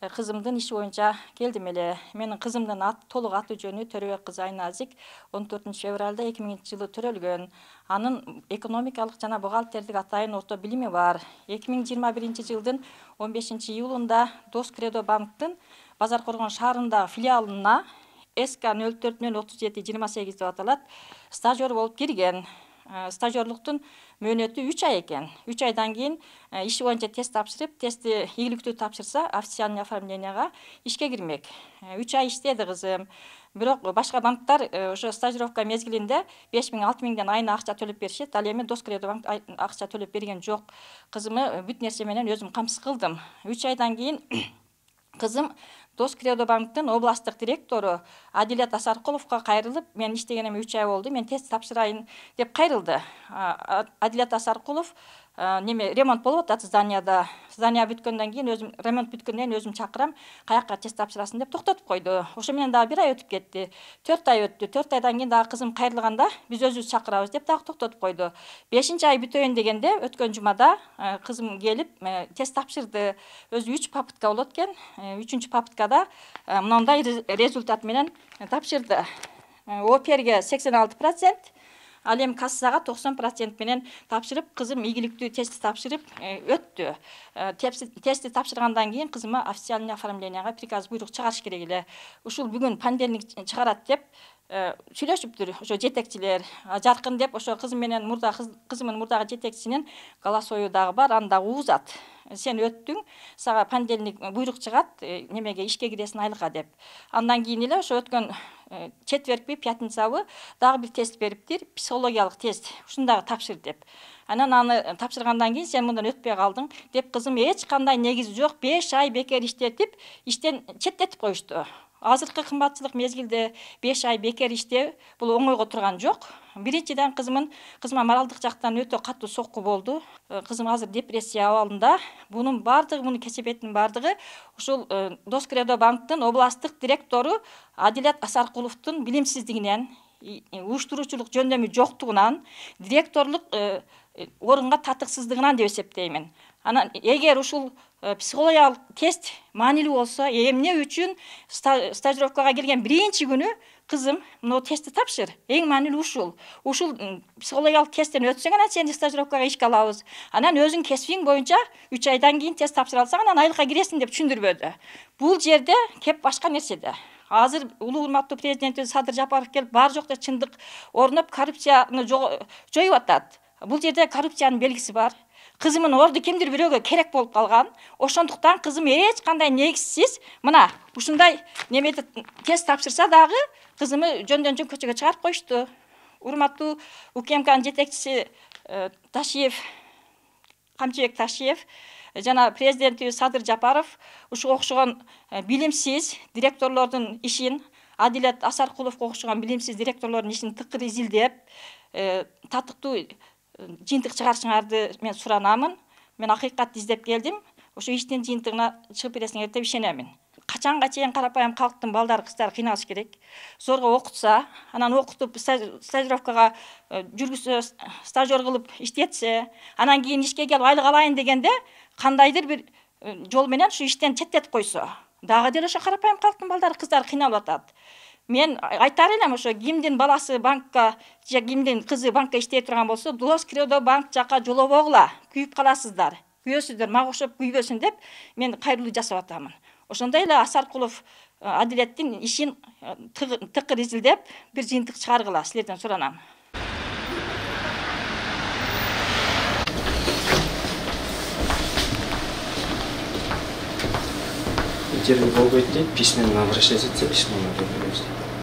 кызымдын иши боюнча келдим эле. Менин кызымдын толук аты жөнү Төрөбек кызы Айназик 14 февралда 2000-жылы төрөлгөн. Анын экономикалык жана бухгалтердик атайын орто билими бар. 2021-жылдын 15-июлунда Дос Кредо банктын Базар Коргон шаарындагы филиалына СК 04-037-28 деп аталат, стажер болуп кирген. Стажерлуктун мөөнөтү 3 ай экен. 3 айдан кийин иши боюнча тест тапшырып, тестти ийгиликтүү тапшырса, официальный оформленияга ишке кирмек. 3 ай иштеди кызым. Бирок башка банктар ошо стажировка мезгилинде 5000-6000ден айына акча төлөп беришет. Ал эми Дос Кредо банк акча төлөп берген жок. Кызымы бүт нерсе менен өзүм камсыз кылдым. 3 айдан кийин кызым Дос Кредо банктын областтык директору Адилет Асаркуловго кайрылып, мен иштегениме 3 ай болду, мен тест тапшырайын деп кайрылды. Адилет Асаркулов ремонт болуп атат зданияда. Здания бүткөндөн кийин ремонт бүткөндөн кийин өзүм чакырам, каякка тест тапшырасың деп токтотуп койду. Ошо менен дагы 1 ай өтүп кетти. 4 ай өттү. 4 айдан кийин дагы кызым кайрылганда биз өзүбүз чакырабыз деп дагы токтотуп койду. 5-ай бүтөйүн дегенде өткөн жумада кызым келип тест тапшырды. Өзү 3 попытка болот экен. 3-чү попыткада мындай результат менен тапшырды. ОПРге 86%, ал эми кассага 90% менен тапшырып, кызым ийгиликтүү тест тапшырып өттү. Тестти тапшыргандан кийин кызыма официальный оформленияга приказ буйрук чыгарыш керек эле. Ушул бүгүн понедельник чыгарат деп сүйлөшүптүр ошо жетекчилер. Жаркын деп ошо кызымынын мурдагы жетекчисинин голосою дагы бар, аны дагы угузат. Сен өттүң, сага понедельник буйрук чыгат, немеге ишке киресиң айлыкка деп. Андан кийин эле ошо өткөн четвергби, пятницабы дагы бир тест бериптир, психологиялык тест. Ушуну дагы тапшыр деп. Анан аны тапшыргандан кийин сен мындан өтпөй калдың деп кызым эч кандай негизи жок 5 ай бекер иштетип, иштен четтетип коюшту. Азыркы кымбатчылык мезгилде 5 ай бекер иштөө бул оңойго турган жок. Биринчиден кызыма моралдык жактан өтө катуу сокку болду. Кызым азыр депрессия абалында. Мунун кесепетинин бардыгы ушул Дос Кредо банктын областтык директору Адилет Асаркуловдун билимсиздигинен, уюштуруучулук жөндөмү жоктугунан, директорлук орунга татыксыздыгынан деп эсептеймин. Анан эгер ушул психологиялык тест маанилүү болсо, эмне үчүн стажировкага келген биринчи күнү кызым мына тестти тапшыр. Эң маанилүү ушул. Ушул психологиялык тесттен өтсөң анан сени стажировкага ишке алабыз. Анан өзүң кесибиң боюнча 3 айдан кийин тест тапшыра алсаң, анан айлыкка киресиң деп түшүндүрбөдү. Бул жерде кеп башка нерседе. Азыр улуу урматтуу президентибиз Садыр Жапаров келип, бар жокто чындык орноп, коррупцияны жоюп атат. Бул жерде коррупциянын белгиси бар. Кызымын орду кимдир бирөөгө керек болуп калган. Ошондуктан кызым эч кандай негизсиз мына ушундай немеде тест тапшырса дагы кызымы жөндөн-жөн көчөгө чыгарып коюшту. Урматтуу УКМКнын жетекчиси Камчыбек Ташиев жана президентибиз Садыр Жапаров ушуга окшогон билимсиз директорлордун ишин, Адилет Асаркуловго окшогон билимсиз директорлордун ишин тыкыр изилдеп, татыктуу жыйынтык чыгарышыңарды мен суранамын. Мен акыйкатты издеп келдим. Ошо иштин жыйынтыгына чыгып бересиңер деп ишенемин. Качанга чейин карапайым калктын балдары, кыздары кыйналыш керек. Зорго окутса, анан окутуп стажировкага жүргүзсө, стажер кылып иштетсе, анан кийин ишке келип айлык алайын дегенде кандайдыр бир жол менен ушу иштен четтетип койсо, дагы деле ошо карапайым калктын балдары, кыздары кыйналып атат. Мен айтар элем, ошо кимдин баласы банкка же кимдин кызы банкка иштей турган болсо, Дос Кредо банк жака жолобогула, күйүп каласыздар. Күйөсүздөр, мага окшоп күйбөсүн деп мен кайрылуу жасап атамын. Ошондой эле Асаркулов Адилеттин ишин тыкыр изилдеп, бир жыйынтык чыгаргыла, силерден суранам. Эгер болбойт дейт, письменно обращаться етсе, письменно беребиз.